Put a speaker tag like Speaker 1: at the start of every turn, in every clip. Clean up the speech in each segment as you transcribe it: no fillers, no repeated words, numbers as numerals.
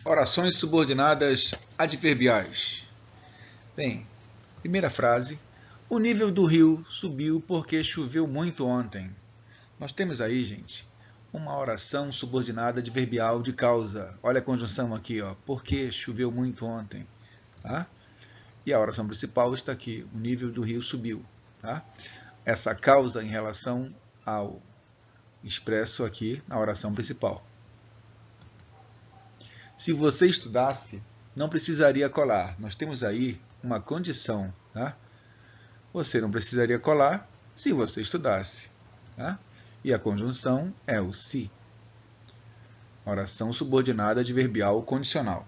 Speaker 1: Orações subordinadas adverbiais. Bem, primeira frase. O nível do rio subiu porque choveu muito ontem. Nós temos aí, gente, uma oração subordinada adverbial de causa. Olha a conjunção aqui, ó. Porque choveu muito ontem. Tá? E a oração principal está aqui. O nível do rio subiu. Tá? Essa causa em relação ao expresso aqui na oração principal. Se você estudasse, não precisaria colar. Nós temos aí uma condição. Tá? Você não precisaria colar se você estudasse. Tá? E a conjunção é o se. Oração subordinada adverbial condicional.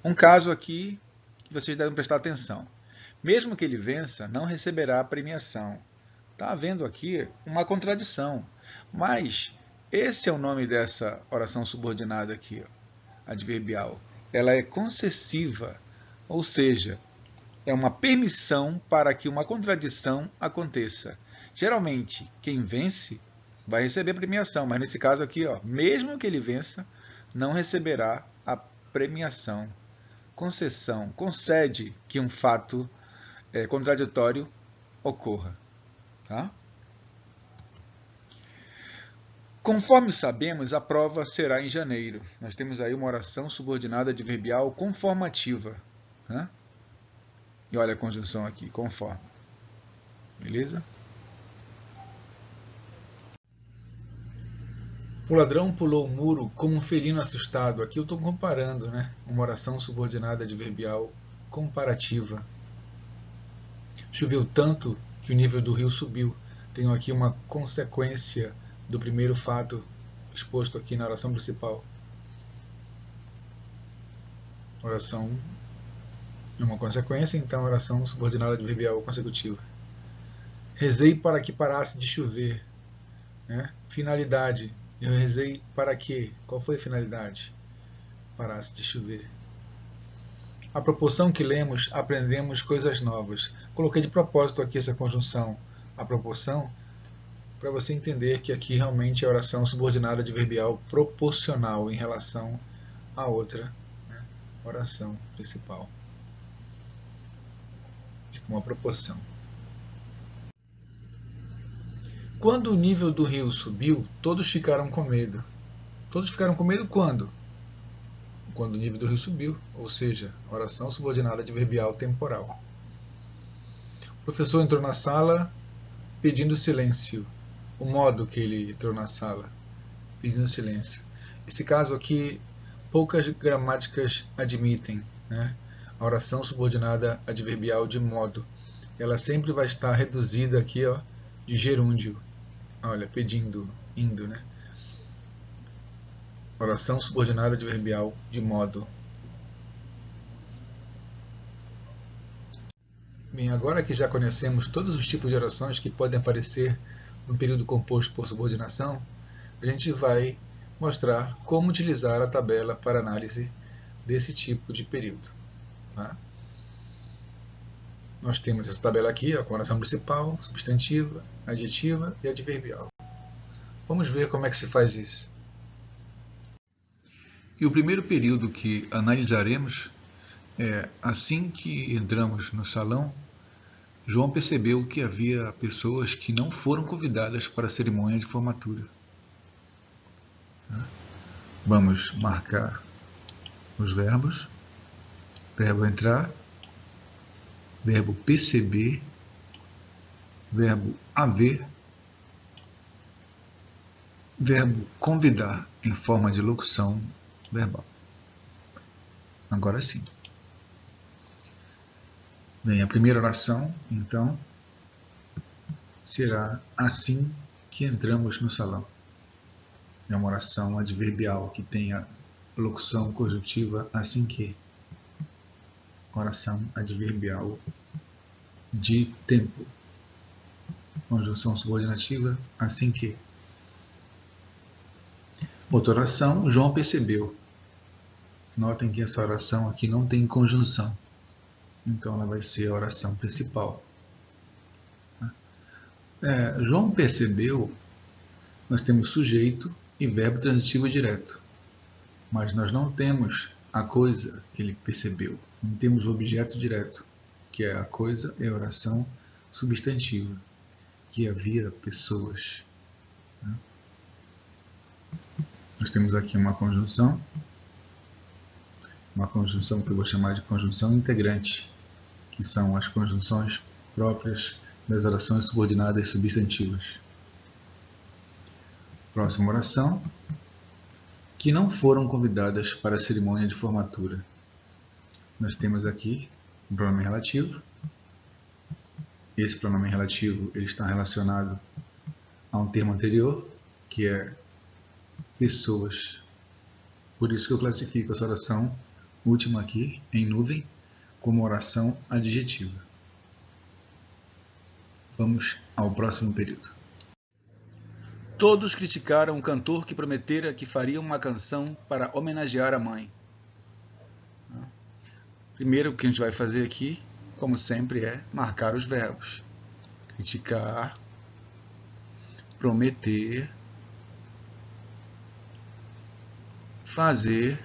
Speaker 1: Um caso aqui que vocês devem prestar atenção. Mesmo que ele vença, não receberá a premiação. Está havendo aqui uma contradição. Mas esse é o nome dessa oração subordinada aqui, ó, adverbial. Ela é concessiva, ou seja, é uma permissão para que uma contradição aconteça. Geralmente, quem vence vai receber premiação, mas nesse caso aqui, ó, mesmo que ele vença, não receberá a premiação. Concessão, concede que um fato contraditório ocorra. Tá? Conforme sabemos, a prova será em janeiro. Nós temos aí uma oração subordinada adverbial conformativa. Né? E olha a conjunção aqui, conforme. Beleza? O ladrão pulou o muro como um felino assustado. Aqui eu estou comparando, né? Uma oração subordinada adverbial comparativa. Choveu tanto que o nível do rio subiu. Tenho aqui uma consequência do primeiro fato exposto aqui na oração principal. Oração é uma consequência, então oração subordinada adverbial consecutiva. Rezei para que parasse de chover. Né? Finalidade. Eu rezei para quê? Qual foi a finalidade? Parasse de chover. À proporção que lemos, aprendemos coisas novas. Coloquei de propósito aqui essa conjunção, à proporção, para você entender que aqui realmente é oração subordinada adverbial proporcional em relação à outra, né, oração principal. Fica uma proporção. Quando o nível do rio subiu, todos ficaram com medo. Todos ficaram com medo quando? Quando o nível do rio subiu, ou seja, oração subordinada adverbial temporal. O professor entrou na sala pedindo silêncio. O modo que ele entrou na sala, pedindo silêncio. Esse caso aqui, poucas gramáticas admitem, né? A oração subordinada adverbial de modo. Ela sempre vai estar reduzida aqui, ó, de gerúndio. Olha, pedindo, indo, né? Oração subordinada adverbial de modo. Bem, agora que já conhecemos todos os tipos de orações que podem aparecer no período composto por subordinação, a gente vai mostrar como utilizar a tabela para análise desse tipo de período. Tá? Nós temos essa tabela aqui, ó, com a oração principal, substantiva, adjetiva e adverbial. Vamos ver como é que se faz isso. E o primeiro período que analisaremos é assim que entramos no salão, João percebeu que havia pessoas que não foram convidadas para a cerimônia de formatura. Vamos marcar os verbos. Verbo entrar, verbo perceber, verbo haver, verbo convidar em forma de locução verbal. Agora sim. Bem, a primeira oração, então, será assim que entramos no salão. É uma oração adverbial que tem a locução conjuntiva assim que. Oração adverbial de tempo. Conjunção subordinativa assim que. Outra oração, João percebeu. Notem que essa oração aqui não tem conjunção. Então ela vai ser a oração principal. João percebeu, nós temos sujeito e verbo transitivo direto. mas nós não temos a coisa que ele percebeu. Não temos o objeto direto, que é a coisa, é a oração substantiva, que havia pessoas. Nós temos aqui uma conjunção que eu vou chamar de conjunção integrante, que são as conjunções próprias das orações subordinadas substantivas. Próxima oração, que não foram convidadas para a cerimônia de formatura. Nós temos aqui um pronome relativo. Esse pronome relativo ele está relacionado a um termo anterior, que é pessoas. Por isso que eu classifico essa oração última aqui, em nuvem, como oração adjetiva. Vamos ao próximo período. Todos criticaram o cantor que prometera que faria uma canção para homenagear a mãe. Primeiro, o que a gente vai fazer aqui, como sempre, é marcar os verbos. Criticar, prometer, fazer,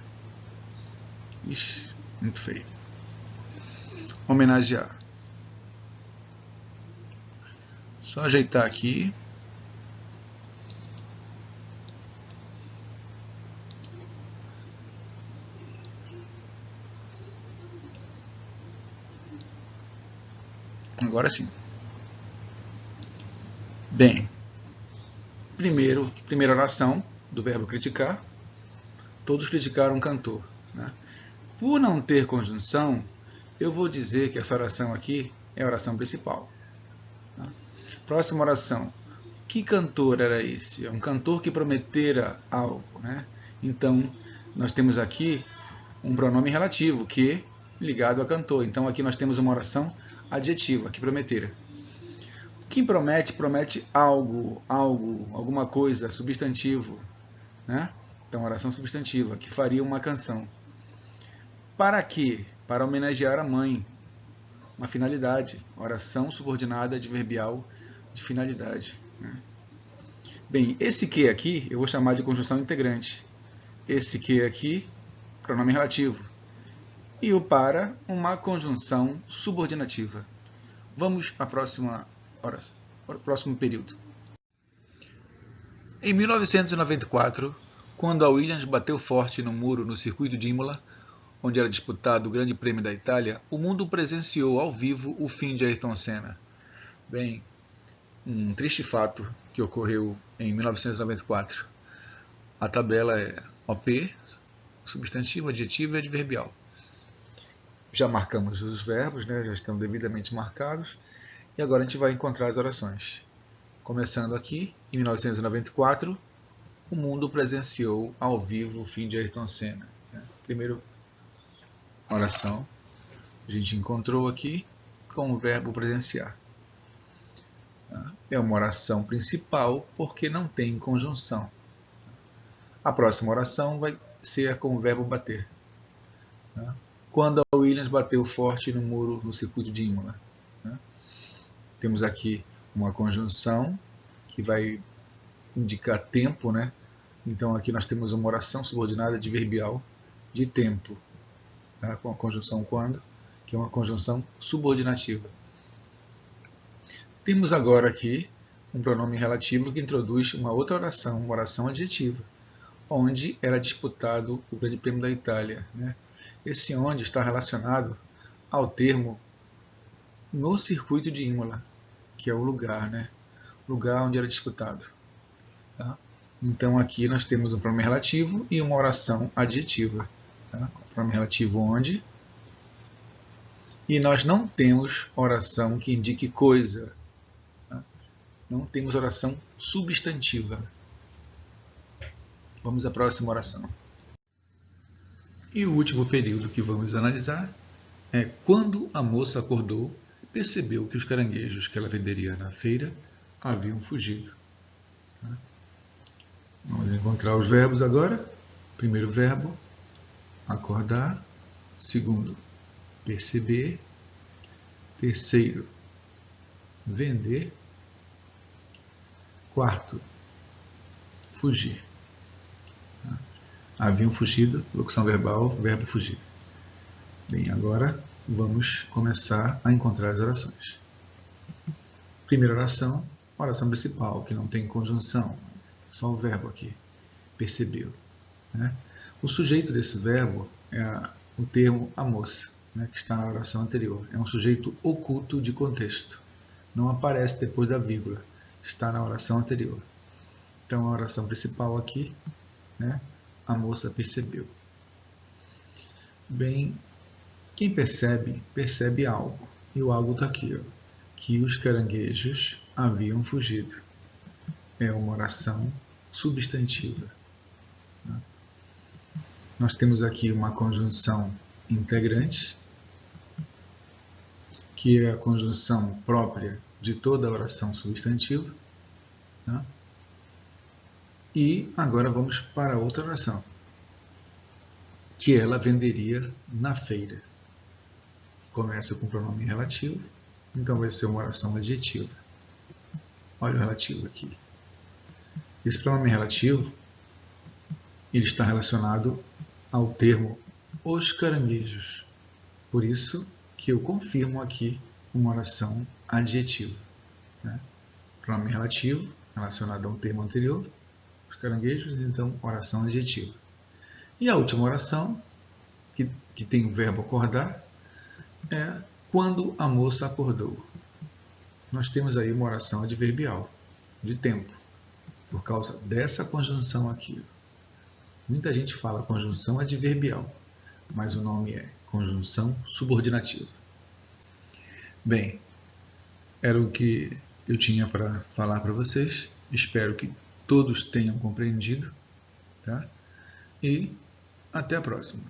Speaker 1: ixi, muito feio, homenagear. Só ajeitar aqui. Agora sim. Bem, primeira oração do verbo criticar. Todos criticaram o cantor. Né? Por não ter conjunção, eu vou dizer que essa oração aqui é a oração principal. Tá? Próxima oração. Que cantor era esse? É um cantor que prometera algo. Né? Então, nós temos aqui um pronome relativo, que ligado a cantor. Então, aqui nós temos uma oração adjetiva, que prometera. Quem promete, promete algo, alguma coisa, substantivo. Né? Então, oração substantiva, que faria uma canção. Para quê? Para homenagear a mãe. Uma finalidade. Oração subordinada adverbial de finalidade. Né? Bem, esse que aqui eu vou chamar de conjunção integrante. Esse que aqui, pronome relativo. E o para, uma conjunção subordinativa. Vamos à próxima oração, ao próximo período. Em 1994, quando a Williams bateu forte no muro no circuito de Imola, onde era disputado o Grande Prêmio da Itália, o mundo presenciou ao vivo o fim de Ayrton Senna. Bem, um triste fato que ocorreu em 1994. A tabela é OP, substantivo, adjetivo e adverbial. Já marcamos os verbos, né? Já estão devidamente marcados. E agora a gente vai encontrar as orações. Começando aqui, em 1994, o mundo presenciou ao vivo o fim de Ayrton Senna. Primeira oração, a gente encontrou aqui com o verbo presenciar. É uma oração principal porque não tem conjunção. A próxima oração vai ser com o verbo bater. Quando a Williams bateu forte no muro no circuito de Imola. Temos aqui uma conjunção que vai indicar tempo, né? Então aqui nós temos uma oração subordinada adverbial de tempo, tá? Com a conjunção quando, que é uma conjunção subordinativa. Temos agora aqui um pronome relativo que introduz uma outra oração, uma oração adjetiva, onde era disputado o Grande Prêmio da Itália, né? Esse onde está relacionado ao termo no circuito de Imola, que é o lugar, né? Lugar onde era disputado. Tá? Então aqui nós temos um pronome relativo e uma oração adjetiva. Tá? O pronome relativo onde. E nós não temos oração que indique coisa. Tá? Não temos oração substantiva. Vamos à próxima oração. E o último período que vamos analisar é quando a moça acordou e percebeu que os caranguejos que ela venderia na feira haviam fugido. Vamos encontrar os verbos agora. Primeiro verbo, acordar. Segundo, perceber. Terceiro, vender. Quarto, fugir. Haviam fugido, locução verbal, verbo fugir. Bem, agora vamos começar a encontrar as orações. Primeira oração, oração principal, que não tem conjunção, só o verbo aqui, percebeu. Né? O sujeito desse verbo é o termo a moça, né, que está na oração anterior. É um sujeito oculto de contexto. Não aparece depois da vírgula. Está na oração anterior. Então, a oração principal aqui, né, a moça percebeu. Bem, quem percebe, percebe algo. E o algo está aqui, ó, que os caranguejos haviam fugido. É uma oração substantiva. Né? Nós temos aqui uma conjunção integrante, que é a conjunção própria de toda a oração substantiva. Né? E agora vamos para outra oração, que ela venderia na feira. Começa com pronome relativo, então vai ser uma oração adjetiva. Olha o relativo aqui. Esse pronome relativo, ele está relacionado ao termo os caranguejos. Por isso que eu confirmo aqui uma oração adjetiva. Né? Pronome relativo, relacionado a um termo anterior, os caranguejos, então oração adjetiva. E a última oração, que tem o verbo acordar, é quando a moça acordou. Nós temos aí uma oração adverbial, de tempo, por causa dessa conjunção aqui. Muita gente fala conjunção adverbial, mas o nome é conjunção subordinativa. Bem, era o que eu tinha para falar para vocês. Espero que todos tenham compreendido, tá? E até a próxima.